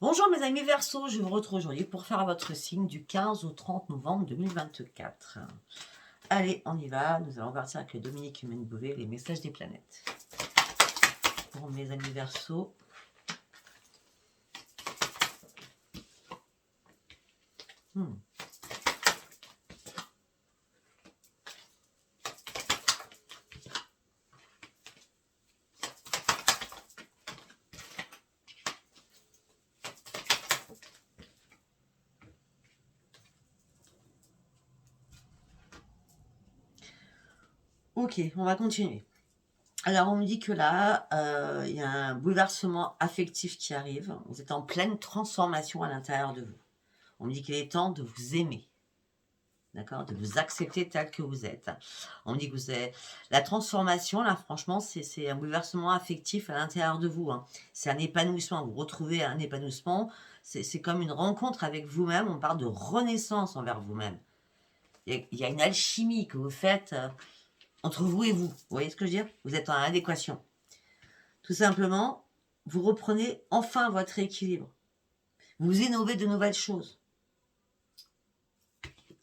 Bonjour mes amis Verseau, je vous retrouve aujourd'hui pour faire votre signe du 15 au 30 novembre 2024. Allez, on y va, nous allons partir avec Dominique Humaine-Bouvet, les messages des planètes. Pour mes amis Verseau. Ok, on va continuer. Alors, on me dit que là, il y a un bouleversement affectif qui arrive. Vous êtes en pleine transformation à l'intérieur de vous. On me dit qu'il est temps de vous aimer. D'accord, de vous accepter tel que vous êtes. On me dit que vous avez... La transformation, là, franchement, c'est un bouleversement affectif à l'intérieur de vous. C'est un épanouissement. Vous retrouvez un épanouissement. C'est comme une rencontre avec vous-même. On parle de renaissance envers vous-même. Il y a une alchimie que vous faites entre vous et vous. Vous voyez ce que je veux dire? Vous êtes en adéquation. Tout simplement, vous reprenez enfin votre équilibre. Vous innovez de nouvelles choses.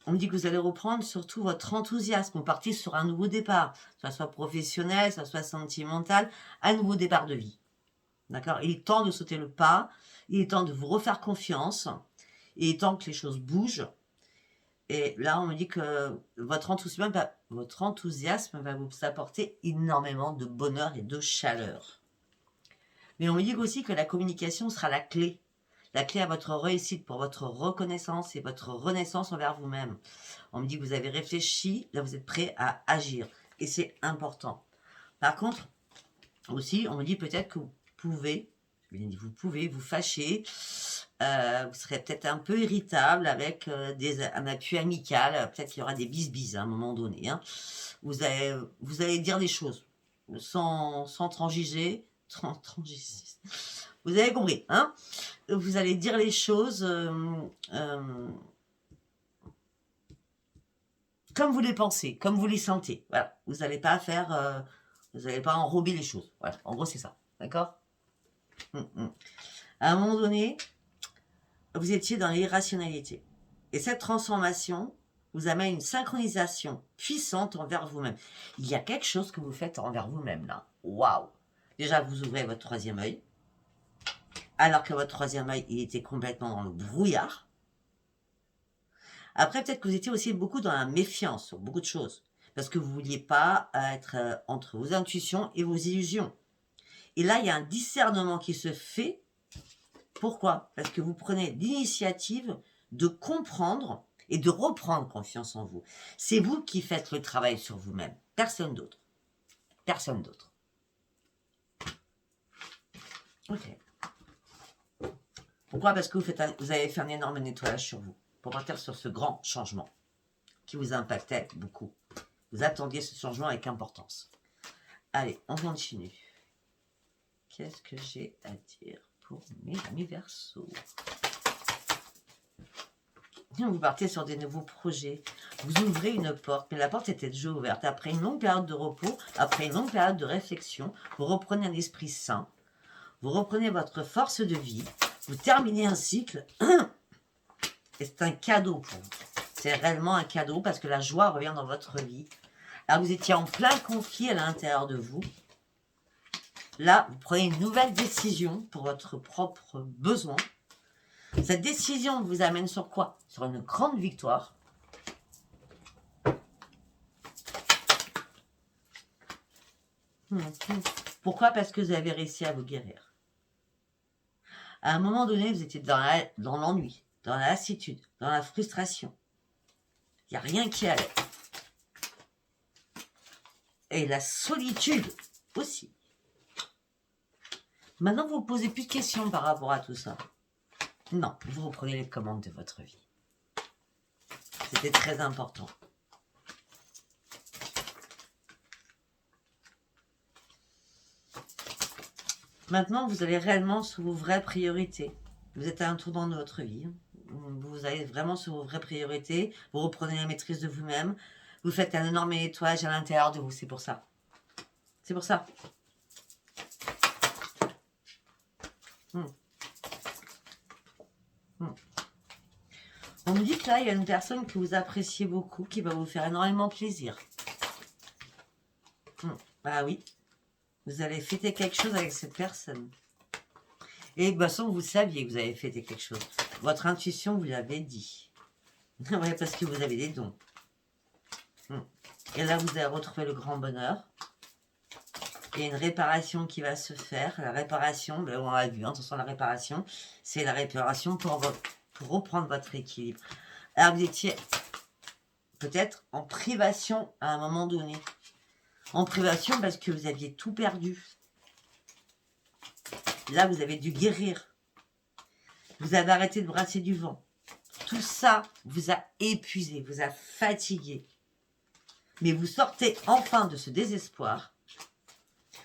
On me dit que vous allez reprendre surtout votre enthousiasme. Vous partez sur un nouveau départ, que ce soit professionnel, que ce soit sentimental, un nouveau départ de vie. D'accord? Il est temps de sauter le pas, il est temps de vous refaire confiance, il est temps que les choses bougent. Et là, on me dit que votre enthousiasme va vous apporter énormément de bonheur et de chaleur. Mais on me dit aussi que la communication sera la clé à votre réussite pour votre reconnaissance et votre renaissance envers vous-même. On me dit que vous avez réfléchi, là vous êtes prêt à agir. Et c'est important. Par contre, aussi, on me dit peut-être que vous pouvez vous fâcher, vous serez peut-être un peu irritable avec un appui amical, peut-être qu'il y aura des bisbises à un moment donné. Vous allez dire des choses sans transiger. Vous avez compris, vous allez dire les choses comme vous les pensez, comme vous les sentez. Voilà, vous n'allez pas faire, vous n'allez pas enrober les choses. Voilà, en gros c'est ça, d'accord. À un moment donné, vous étiez dans l'irrationalité, et cette transformation vous amène une synchronisation puissante envers vous-même. Il y a quelque chose que vous faites envers vous-même là. Waouh! Déjà, vous ouvrez votre troisième œil, alors que votre troisième œil, il était complètement dans le brouillard. Après, peut-être que vous étiez aussi beaucoup dans la méfiance sur beaucoup de choses, parce que vous ne vouliez pas être entre vos intuitions et vos illusions. Et là, il y a un discernement qui se fait. Pourquoi? Parce que vous prenez l'initiative de comprendre et de reprendre confiance en vous. C'est vous qui faites le travail sur vous-même, personne d'autre. Personne d'autre. Ok. Pourquoi? Parce que vous avez fait un énorme nettoyage sur vous, pour partir sur ce grand changement qui vous impactait beaucoup. Vous attendiez ce changement avec importance. Allez, on continue. Qu'est-ce que j'ai à dire pour mes amis Verseau? Vous partez sur des nouveaux projets. Vous ouvrez une porte, mais la porte était déjà ouverte. Après une longue période de repos, après une longue période de réflexion, vous reprenez un esprit sain. Vous reprenez votre force de vie. Vous terminez un cycle. Et c'est un cadeau pour vous. C'est réellement un cadeau parce que la joie revient dans votre vie. Alors vous étiez en plein conflit à l'intérieur de vous. Là, vous prenez une nouvelle décision pour votre propre besoin. Cette décision vous amène sur quoi? Sur une grande victoire. Pourquoi? Parce que vous avez réussi à vous guérir. À un moment donné, vous étiez dans l'ennui, dans la lassitude, dans la frustration. Il n'y a rien qui allait. Et la solitude aussi. Maintenant, vous ne vous posez plus de questions par rapport à tout ça. Non, vous reprenez les commandes de votre vie. C'était très important. Maintenant, vous allez réellement sur vos vraies priorités. Vous êtes à un tournant de votre vie. Vous allez vraiment sur vos vraies priorités. Vous reprenez la maîtrise de vous-même. Vous faites un énorme nettoyage à l'intérieur de vous. C'est pour ça. C'est pour ça. On me dit que là, il y a une personne que vous appréciez beaucoup, qui va vous faire énormément plaisir. Ah oui, vous allez fêter quelque chose avec cette personne. Et de toute façon, vous saviez que vous avez fêté quelque chose. Votre intuition vous l'avait dit. Oui, parce que vous avez des dons. Et là, vous allez retrouver le grand bonheur. Il y a une réparation qui va se faire. La réparation, ben, on l'a vu, attention, la réparation, c'est la réparation pour reprendre votre équilibre. Alors, vous étiez peut-être en privation à un moment donné. En privation parce que vous aviez tout perdu. Là, vous avez dû guérir. Vous avez arrêté de brasser du vent. Tout ça vous a épuisé, vous a fatigué. Mais vous sortez enfin de ce désespoir.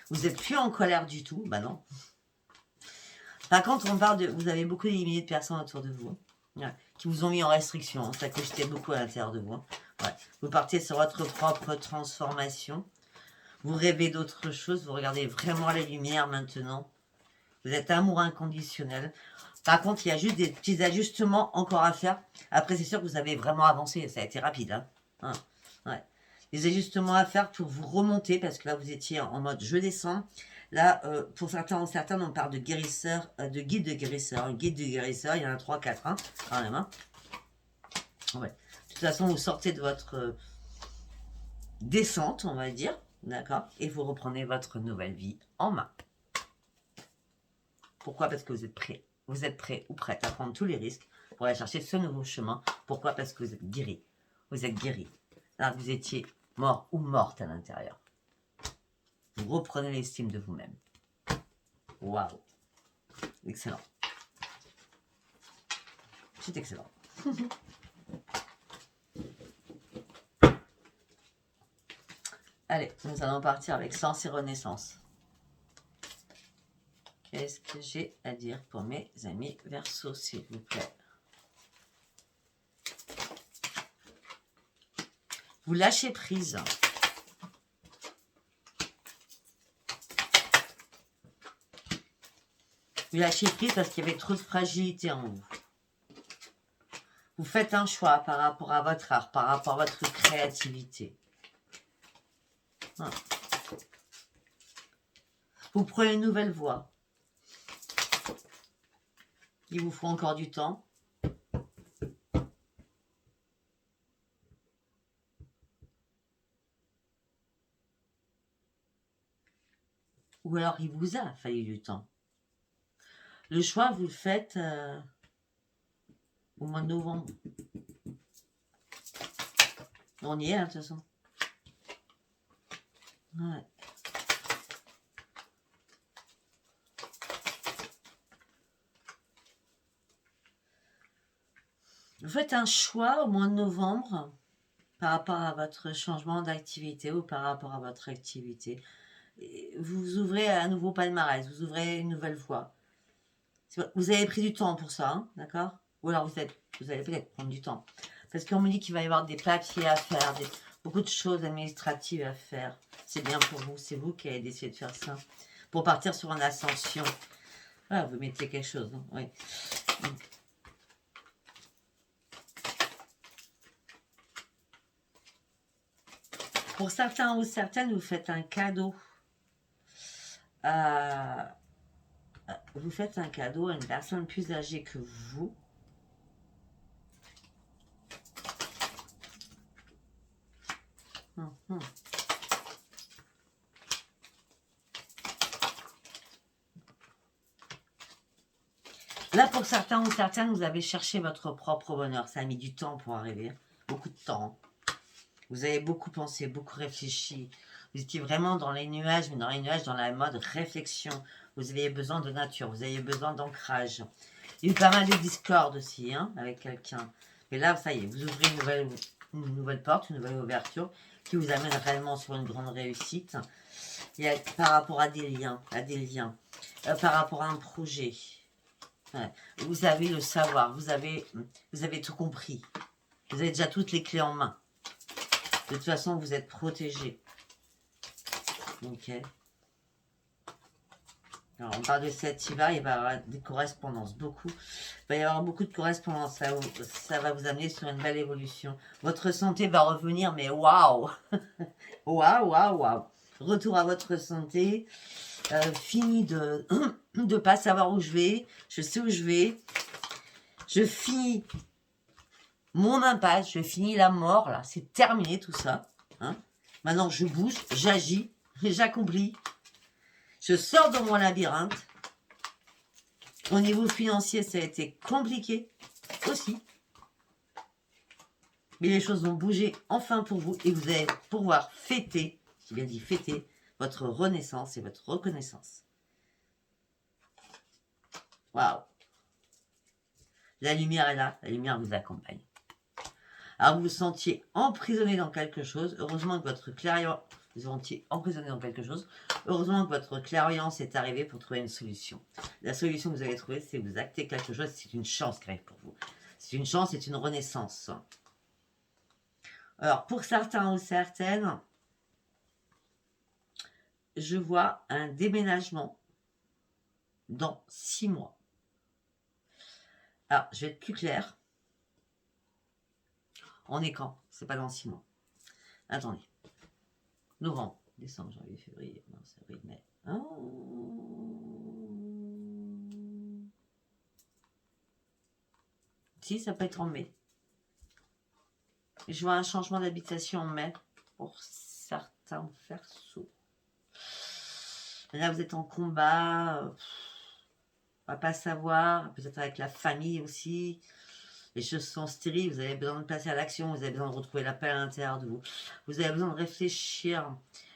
Vous n'êtes plus en colère du tout. Bah non. Par contre, on parle de... Vous avez beaucoup éliminé de personnes autour de vous. Qui vous ont mis en restriction. Hein, ça cogitait beaucoup à l'intérieur de vous. Ouais. Vous partez sur votre propre transformation. Vous rêvez d'autre chose. Vous regardez vraiment la lumière maintenant. Vous êtes amour inconditionnel. Par contre, il y a juste des petits ajustements encore à faire. Après, c'est sûr que vous avez vraiment avancé. Ça a été rapide. Hein. Ouais. Des ajustements à faire pour vous remonter. Parce que là, vous étiez en mode je descends. Là, pour certains, on parle de guérisseur, de guide de guérisseur. Un guide de guérisseur, il y en a 3-4. Hein, quand même. Hein. Ouais. De toute façon, vous sortez de votre descente, on va dire. D'accord. Et vous reprenez votre nouvelle vie en main. Pourquoi? Parce que vous êtes prêt. Vous êtes prêt ou prête à prendre tous les risques pour aller chercher ce nouveau chemin. Pourquoi? Parce que vous êtes guéri. Vous êtes guéri. Alors que vous étiez mort ou morte à l'intérieur. Vous reprenez l'estime de vous-même. Waouh. Excellent. C'est excellent. Allez, nous allons partir avec Sens et Renaissance. Qu'est-ce que j'ai à dire pour mes amis Verseau, s'il vous plaît? Vous lâchez prise. Vous lâchez prise parce qu'il y avait trop de fragilité en vous. Vous faites un choix par rapport à votre art, par rapport à votre créativité. Vous prenez une nouvelle voie. Il vous faut encore du temps. Ou alors il vous a fallu du temps. Le choix, vous le faites au mois de novembre. On y est, hein, de toute façon. Ouais. Vous faites un choix au mois de novembre par rapport à votre changement d'activité ou par rapport à votre activité. Vous ouvrez un nouveau palmarès, vous ouvrez une nouvelle voie. Vous avez pris du temps pour ça, hein, d'accord? Ou alors vous allez peut-être prendre du temps. Parce qu'on me dit qu'il va y avoir des papiers à faire, beaucoup de choses administratives à faire. C'est bien pour vous, c'est vous qui avez décidé de faire ça. Pour partir sur une ascension. Ah, vous mettez quelque chose, hein, oui. Pour certains ou certaines, vous faites un cadeau. Vous faites un cadeau à une personne plus âgée que vous. Là, pour certains ou certaines, vous avez cherché votre propre bonheur. Ça a mis du temps pour arriver. Beaucoup de temps. Vous avez beaucoup pensé, beaucoup réfléchi. Vous étiez vraiment dans les nuages, mais dans les nuages, dans la mode réflexion. Vous aviez besoin de nature, vous aviez besoin d'ancrage. Il y a eu pas mal de discorde aussi, hein, avec quelqu'un. Mais là, ça y est, vous ouvrez une nouvelle porte, une nouvelle ouverture qui vous amène réellement sur une grande réussite. Il y a, par rapport à des liens, par rapport à un projet. Ouais. Vous avez le savoir, vous avez tout compris. Vous avez déjà toutes les clés en main. De toute façon, vous êtes protégé. Ok. Alors, on parle de cet hiver, il va y avoir des correspondances, beaucoup. Il va y avoir beaucoup de correspondances, ça va vous amener sur une belle évolution. Votre santé va revenir, mais waouh. Waouh, waouh, waouh. Retour à votre santé. Fini de ne pas savoir où je vais. Je sais où je vais. Je finis mon impasse. Je finis la mort, là. C'est terminé, tout ça. Hein. Maintenant, je bouge, j'agis, j'accomplis. Je sors de mon labyrinthe. Au niveau financier, ça a été compliqué aussi. Mais les choses vont bouger enfin pour vous et vous allez pouvoir fêter, j'ai bien dit fêter, votre renaissance et votre reconnaissance. Waouh! La lumière est là, la lumière vous accompagne. Alors vous vous sentiez emprisonné dans quelque chose, heureusement que votre clairvoyance, vous vous sentiez emprisonné dans quelque chose, heureusement que votre clairvoyance est arrivée pour trouver une solution. La solution que vous avez trouvée, c'est vous acter quelque chose, c'est une chance qui arrive pour vous. C'est une chance, c'est une renaissance. Alors, pour certains ou certaines, je vois un déménagement dans 6 mois. Alors, je vais être plus clair. On est quand? C'est pas dans 6 mois. Attendez. Novembre, décembre, janvier, février, mars, avril, mai. Si, ça peut être en mai. Je vois un changement d'habitation en mai pour certains Verseaux. Là, vous êtes en combat. On va pas savoir. Peut-être avec la famille aussi. Les choses sont stériles. Vous avez besoin de passer à l'action. Vous avez besoin de retrouver la paix à l'intérieur de vous. Vous avez besoin de réfléchir.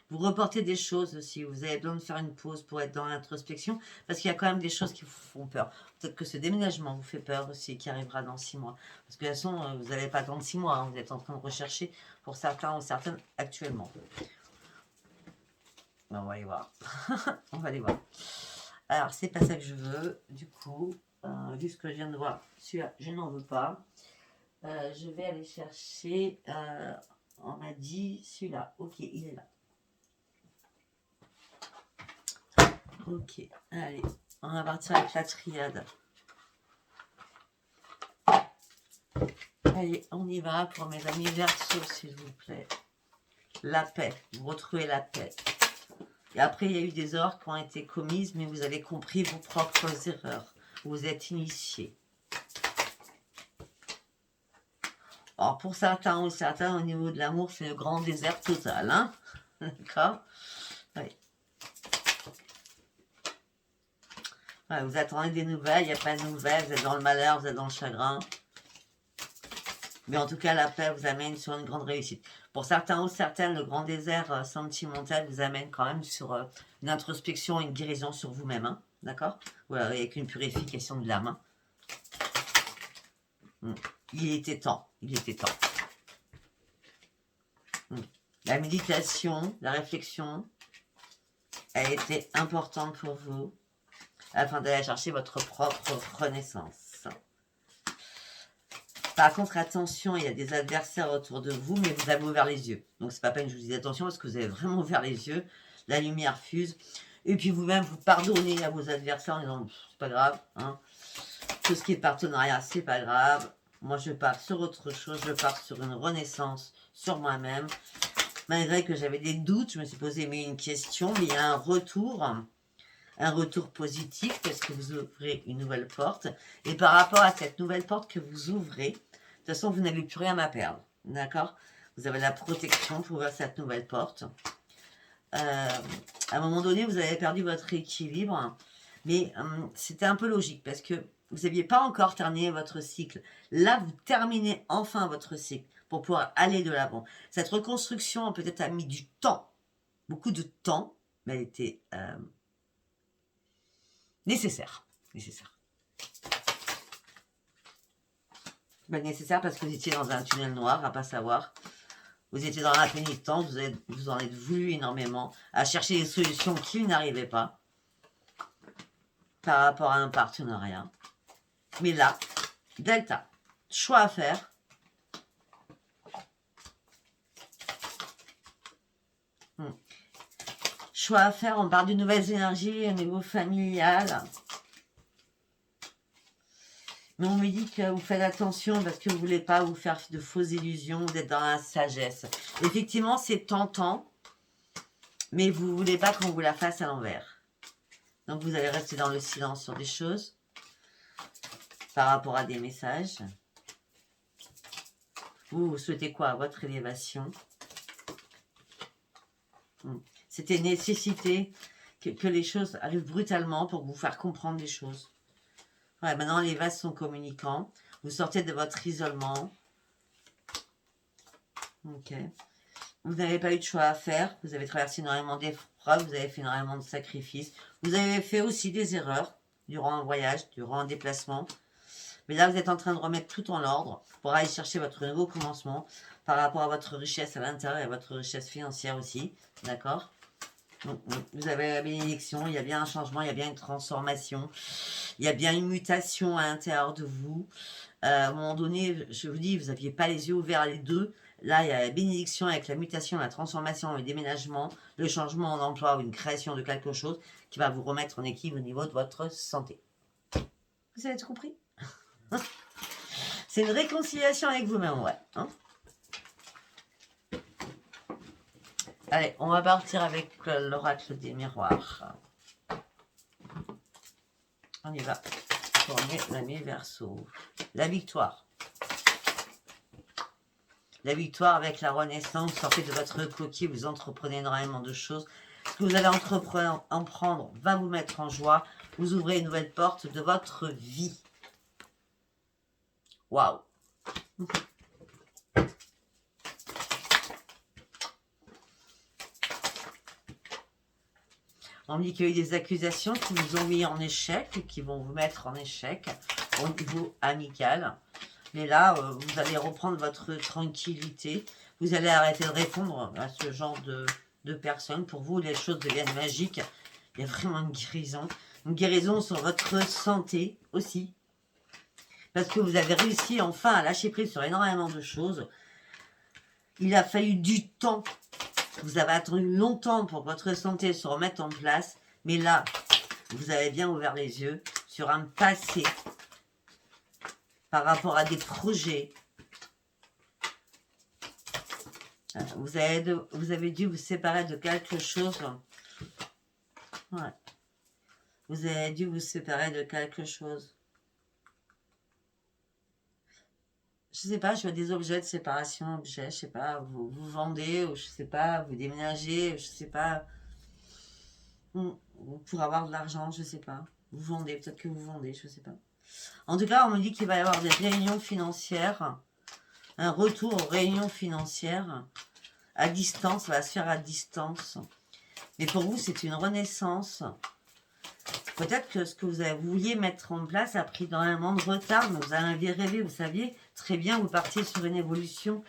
Vous reportez des choses aussi. Vous avez besoin de faire une pause pour être dans l'introspection. Parce qu'il y a quand même des choses qui vous font peur. Peut-être que ce déménagement vous fait peur aussi, qui arrivera dans 6 mois. Parce que de toute façon, vous n'allez pas attendre 6 mois. Hein. Vous êtes en train de rechercher pour certains ou certaines actuellement. On va aller voir. On va aller voir. Alors, c'est pas ça que je veux. Du coup, vu ce que je viens de voir, celui-là, je n'en veux pas. Je vais aller chercher. On m'a dit celui-là. Ok, il est là. Ok, allez. On va partir avec la triade. Allez, on y va pour mes amis Verseaux, s'il vous plaît. La paix. Vous retrouvez la paix. Et après, il y a eu des erreurs qui ont été commises, mais vous avez compris vos propres erreurs. Vous êtes initié. Alors, pour certains ou certains, au niveau de l'amour, c'est le grand désert total. Hein. D'accord. Oui. Ouais, vous attendez des nouvelles, il n'y a pas de nouvelles, vous êtes dans le malheur, vous êtes dans le chagrin. Mais en tout cas, la paix vous amène sur une grande réussite. Pour certains ou certaines, le grand désert sentimental vous amène quand même sur une introspection, une guérison sur vous-même. Hein, d'accord. Voilà, avec une purification de l'âme. Hein. Il était temps. Il était temps. La méditation, la réflexion a été importante pour vous afin d'aller chercher votre propre renaissance. Par contre, attention, il y a des adversaires autour de vous, mais vous avez ouvert les yeux. Donc, c'est pas peine que je vous dise attention parce que vous avez vraiment ouvert les yeux. La lumière fuse. Et puis, vous-même, vous pardonnez à vos adversaires en disant, c'est pas grave. Hein. Tout ce qui est partenariat, c'est pas grave. Moi, je pars sur autre chose. Je pars sur une renaissance sur moi-même. Malgré que j'avais des doutes, je me suis posé une question, mais il y a un retour positif parce que vous ouvrez une nouvelle porte. Et par rapport à cette nouvelle porte que vous ouvrez, de toute façon, vous n'avez plus rien à perdre. D'accord? Vous avez la protection pour ouvrir cette nouvelle porte. À un moment donné, vous avez perdu votre équilibre, mais c'était un peu logique parce que vous n'aviez pas encore terminé votre cycle. Là, vous terminez enfin votre cycle pour pouvoir aller de l'avant. Cette reconstruction peut-être a mis du temps, beaucoup de temps, mais elle était nécessaire. Ben, nécessaire parce que vous étiez dans un tunnel noir, à pas savoir. Vous étiez dans la pénitence, vous en êtes voulu énormément, à chercher des solutions qui n'arrivaient pas par rapport à un partenariat. Mais là, Delta, choix à faire. choix à faire. On parle de nouvelles énergies au niveau familial. Mais on me dit que vous faites attention parce que vous ne voulez pas vous faire de fausses illusions, d'être dans la sagesse. Effectivement, c'est tentant, mais vous ne voulez pas qu'on vous la fasse à l'envers. Donc vous allez rester dans le silence sur des choses par rapport à des messages. Vous souhaitez quoi? Votre élévation. C'était nécessité que les choses arrivent brutalement pour vous faire comprendre des choses. Ouais, maintenant, les vases sont communicants. Vous sortez de votre isolement. Ok. Vous n'avez pas eu de choix à faire. Vous avez traversé énormément d'épreuves. Vous avez fait énormément de sacrifices. Vous avez fait aussi des erreurs durant un voyage, durant un déplacement. Mais là, vous êtes en train de remettre tout en ordre pour aller chercher votre nouveau commencement par rapport à votre richesse à l'intérieur et à votre richesse financière aussi. D'accord? Vous avez la bénédiction, il y a bien un changement, il y a bien une transformation, il y a bien une mutation à l'intérieur de vous. À un moment donné, je vous dis, vous n'aviez pas les yeux ouverts les deux. Là, il y a la bénédiction avec la mutation, la transformation, le déménagement, le changement en emploi ou une création de quelque chose qui va vous remettre en équilibre au niveau de votre santé. Vous avez tout compris? C'est une réconciliation avec vous-même, ouais. Hein? Allez, on va partir avec l'oracle des miroirs. On y va. Tournez l'année Verseau. La victoire. La victoire avec la renaissance. Sortez de votre coquille, vous entreprenez énormément de choses. Ce que vous allez entreprendre va vous mettre en joie. Vous ouvrez une nouvelle porte de votre vie. Waouh! On me dit qu'il y a eu des accusations qui vous ont mis en échec, qui vont vous mettre en échec au niveau amical. Mais là, vous allez reprendre votre tranquillité. Vous allez arrêter de répondre à ce genre de personnes. Pour vous, les choses deviennent magiques. Il y a vraiment une guérison. Une guérison sur votre santé aussi. Parce que vous avez réussi enfin à lâcher prise sur énormément de choses. Il a fallu du temps. Vous avez attendu longtemps pour que votre santé se remette en place. Mais là, vous avez bien ouvert les yeux sur un passé par rapport à des projets. Vous avez dû vous séparer de quelque chose. Ouais. Vous avez dû vous séparer de quelque chose. Je sais pas, je vois des objets de séparation, objets, je sais pas, vous vendez, ou je sais pas, vous déménagez, je sais pas. Pour avoir de l'argent, je sais pas. Vous vendez, peut-être que vous vendez, je sais pas. En tout cas, on me dit qu'il va y avoir des réunions financières, un retour aux réunions financières à distance, ça va se faire à distance. Mais pour vous, c'est une renaissance. Peut-être que ce que vous vouliez mettre en place a pris énormément de retard, mais vous en aviez rêvé, vous saviez très bien, vous partiez sur une évolution.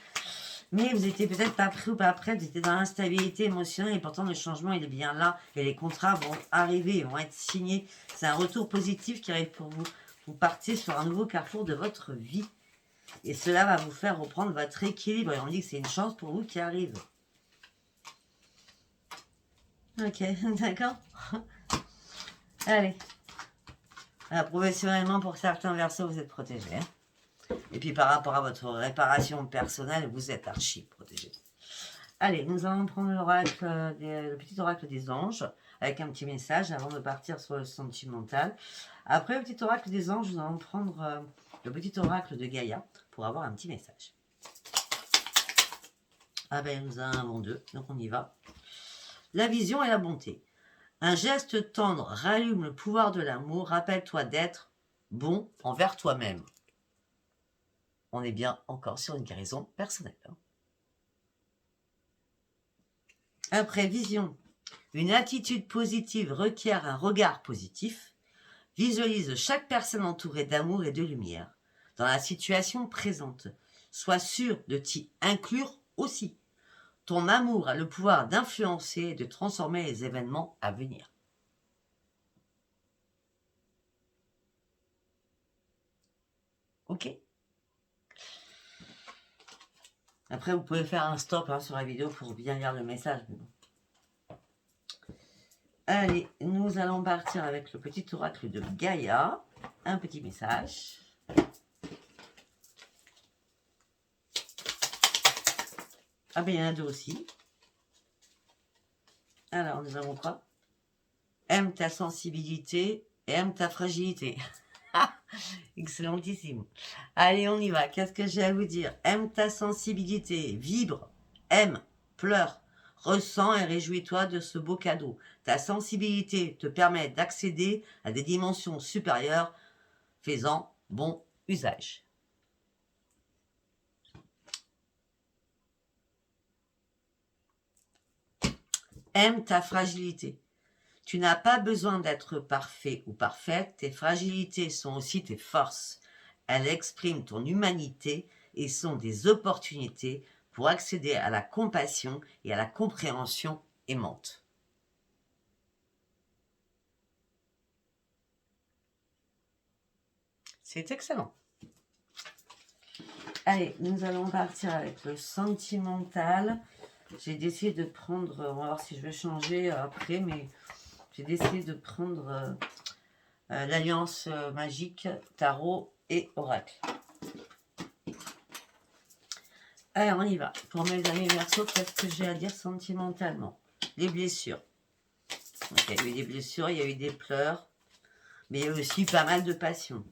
Mais vous n'étiez peut-être pas prêt ou pas prêt, vous étiez dans l'instabilité émotionnelle et pourtant le changement il est bien là et les contrats vont arriver, ils vont être signés. C'est un retour positif qui arrive pour vous. Vous partez sur un nouveau carrefour de votre vie et cela va vous faire reprendre votre équilibre et on dit que c'est une chance pour vous qui arrive. Ok, d'accord. Allez. Professionnellement, pour certains Verseaux, vous êtes protégés. Hein. Et puis par rapport à votre réparation personnelle, vous êtes archi protégé. Allez, nous allons prendre le petit oracle des anges avec un petit message avant de partir sur le sentimental. Après le petit oracle des anges, nous allons prendre le petit oracle de Gaïa pour avoir un petit message. Ah ben, nous en avons deux, donc on y va. La vision et la bonté. Un geste tendre rallume le pouvoir de l'amour. Rappelle-toi d'être bon envers toi-même. On est bien encore sur une guérison personnelle. Après, vision. Une attitude positive requiert un regard positif. Visualise chaque personne entourée d'amour et de lumière. Dans la situation présente, sois sûr de t'y inclure aussi. Ton amour a le pouvoir d'influencer et de transformer les événements à venir. Ok. Après, vous pouvez faire un stop sur la vidéo pour bien lire le message. Allez, nous allons partir avec le petit oracle de Gaïa. Un petit message. Ah ben il y en a deux aussi. Alors, nous avons quoi? Aime ta sensibilité et aime ta fragilité. Excellentissime. Allez, on y va. Qu'est-ce que j'ai à vous dire? Aime ta sensibilité, vibre, aime, pleure, ressens et réjouis-toi de ce beau cadeau. Ta sensibilité te permet d'accéder à des dimensions supérieures, fais-en bon usage. Aime ta fragilité. Tu n'as pas besoin d'être parfait ou parfaite, tes fragilités sont aussi tes forces. Elles expriment ton humanité et sont des opportunités pour accéder à la compassion et à la compréhension aimante. C'est excellent. Allez, nous allons partir avec le sentimental. J'ai décidé de prendre, on va voir si je vais changer après, mais j'ai décidé de prendre l'alliance magique, tarot et oracle. Allez, on y va. Pour mes amis Verseau, qu'est-ce que j'ai à dire sentimentalement? Les blessures. Okay, il y a eu des blessures, il y a eu des pleurs, mais il y a eu aussi pas mal de passion.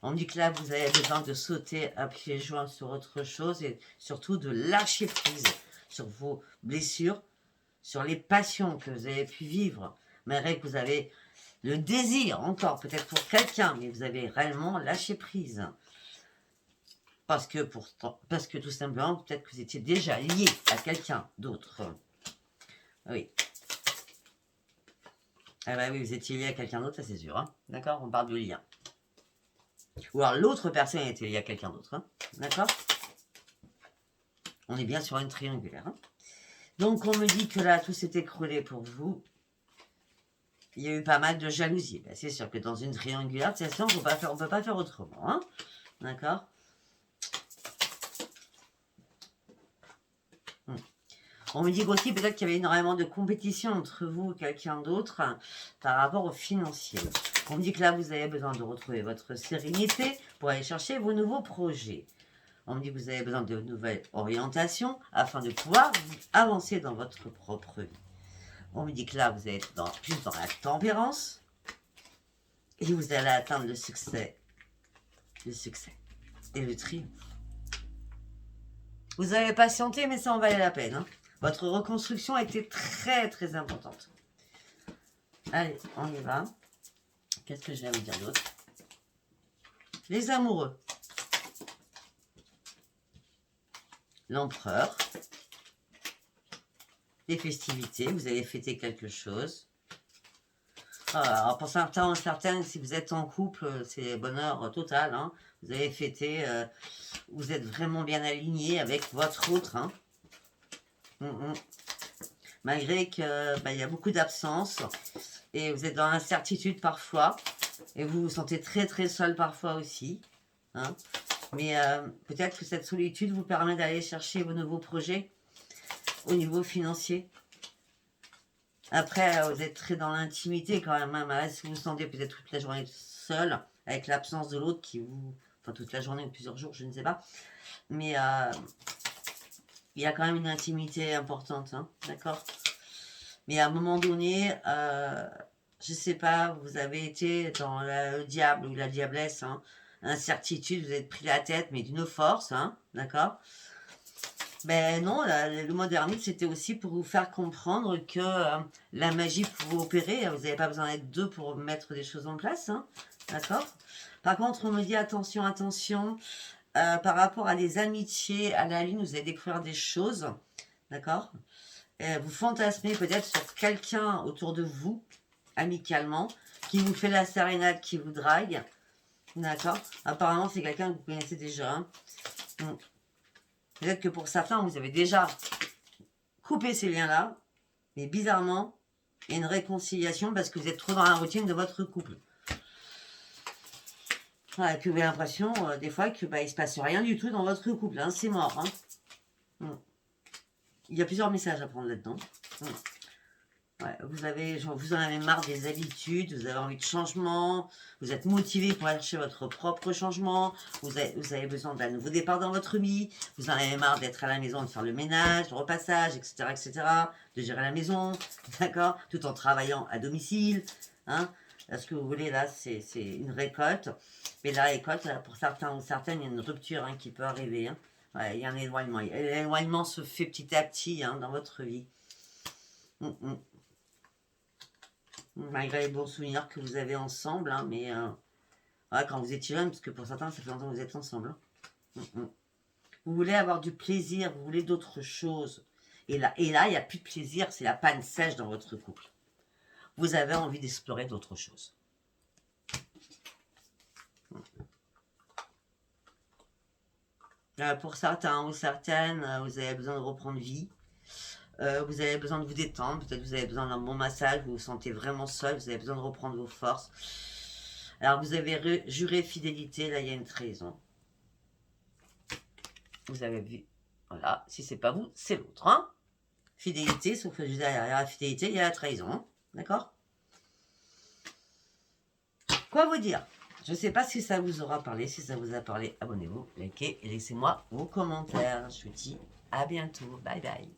On dit que là, vous avez besoin de sauter à pieds joints sur autre chose et surtout de lâcher prise sur vos blessures, sur les passions que vous avez pu vivre, malgré que vous avez le désir encore, peut-être pour quelqu'un, mais vous avez réellement lâché prise. Parce que tout simplement, peut-être que vous étiez déjà lié à quelqu'un d'autre. Oui. Ah bah oui, vous étiez lié à quelqu'un d'autre, ça c'est sûr. Hein. D'accord? On parle de lien. Ou alors l'autre personne était liée à quelqu'un d'autre. Hein. D'accord? On est bien sur une triangulaire. Hein. Donc on me dit que là, tout s'est écroulé pour vous. Il y a eu pas mal de jalousie. Ben, c'est sûr que dans une triangulaire, de toute façon, on ne peut pas faire autrement. Hein. D'accord? On me dit aussi peut-être qu'il y avait énormément de compétition entre vous et quelqu'un d'autre par rapport au financier. On me dit que là, vous avez besoin de retrouver votre sérénité pour aller chercher vos nouveaux projets. On me dit que vous avez besoin de nouvelles orientations afin de pouvoir avancer dans votre propre vie. On me dit que là, vous allez être plus dans la tempérance et vous allez atteindre le succès et le triomphe. Vous avez patienté, mais ça en valait la peine. Hein. Votre reconstruction a été très très importante. Allez, on y va. Qu'est-ce que je vais vous dire d'autre? Les amoureux. L'empereur. Les festivités. Vous avez fêté quelque chose. Alors pour certains, si vous êtes en couple, c'est bonheur total. Hein. Vous avez fêté. Vous êtes vraiment bien aligné avec votre autre. Hein. Malgré qu'il y a beaucoup d'absence et vous êtes dans l'incertitude parfois et vous vous sentez très très seul parfois aussi. Hein. Mais peut-être que cette solitude vous permet d'aller chercher vos nouveaux projets au niveau financier. Après, vous êtes très dans l'intimité quand même. Hein. Si vous vous sentez peut-être toute la journée seul avec l'absence de l'autre qui vous... Enfin, toute la journée ou plusieurs jours, je ne sais pas. Mais il y a quand même une intimité importante, hein, d'accord? Mais à un moment donné, je sais pas, vous avez été dans le diable ou la diablesse, hein, incertitude, vous êtes pris la tête, mais d'une force, hein, d'accord? Ben non, le mot dernier, c'était aussi pour vous faire comprendre que la magie pouvait opérer, vous n'avez pas besoin d'être deux pour mettre des choses en place, hein, d'accord? Par contre, on me dit attention, attention, par rapport à les amitiés, à la lune, vous allez découvrir des choses, d'accord? Vous fantasmez peut-être sur quelqu'un autour de vous, amicalement, qui vous fait la sérénade, qui vous drague, d'accord? Apparemment, c'est quelqu'un que vous connaissez déjà. Hein. Peut-être que pour certains, vous avez déjà coupé ces liens-là, mais bizarrement, il y a une réconciliation parce que vous êtes trop dans la routine de votre couple. Voilà, que vous avez l'impression, des fois, que il se passe rien du tout dans votre couple. Hein, c'est mort. Hein. Il y a plusieurs messages à prendre là-dedans. Ouais, vous en avez marre des habitudes, vous avez envie de changement, vous êtes motivé pour aller chercher votre propre changement, vous avez besoin d'un nouveau départ dans votre vie, vous en avez marre d'être à la maison, de faire le ménage, le repassage, etc., de gérer la maison, d'accord, tout en travaillant à domicile, hein. Là, ce que vous voulez, là, c'est une récolte. Mais la récolte, là, pour certains ou certaines, il y a une rupture hein, qui peut arriver. Hein. Ouais, il y a un éloignement. L'éloignement se fait petit à petit hein, dans votre vie. Malgré les bons souvenirs que vous avez ensemble, hein, mais ouais, quand vous étiez jeune, parce que pour certains, ça fait longtemps que vous êtes ensemble. Hein. Vous voulez avoir du plaisir, vous voulez d'autres choses. Et là, il n'y a plus de plaisir, c'est la panne sèche dans votre couple. Vous avez envie d'explorer d'autres choses. Pour certains ou certaines, vous avez besoin de reprendre vie. Vous avez besoin de vous détendre, peut-être vous avez besoin d'un bon massage, vous vous sentez vraiment seul, vous avez besoin de reprendre vos forces. Alors vous avez juré fidélité, là il y a une trahison. Vous avez vu, voilà, si c'est pas vous, c'est l'autre. Hein, fidélité, sauf que derrière la fidélité, il y a la trahison. Hein, d'accord? Quoi vous dire? Je ne sais pas si ça vous aura parlé. Si ça vous a parlé, abonnez-vous, likez et laissez-moi vos commentaires. Je vous dis à bientôt. Bye bye.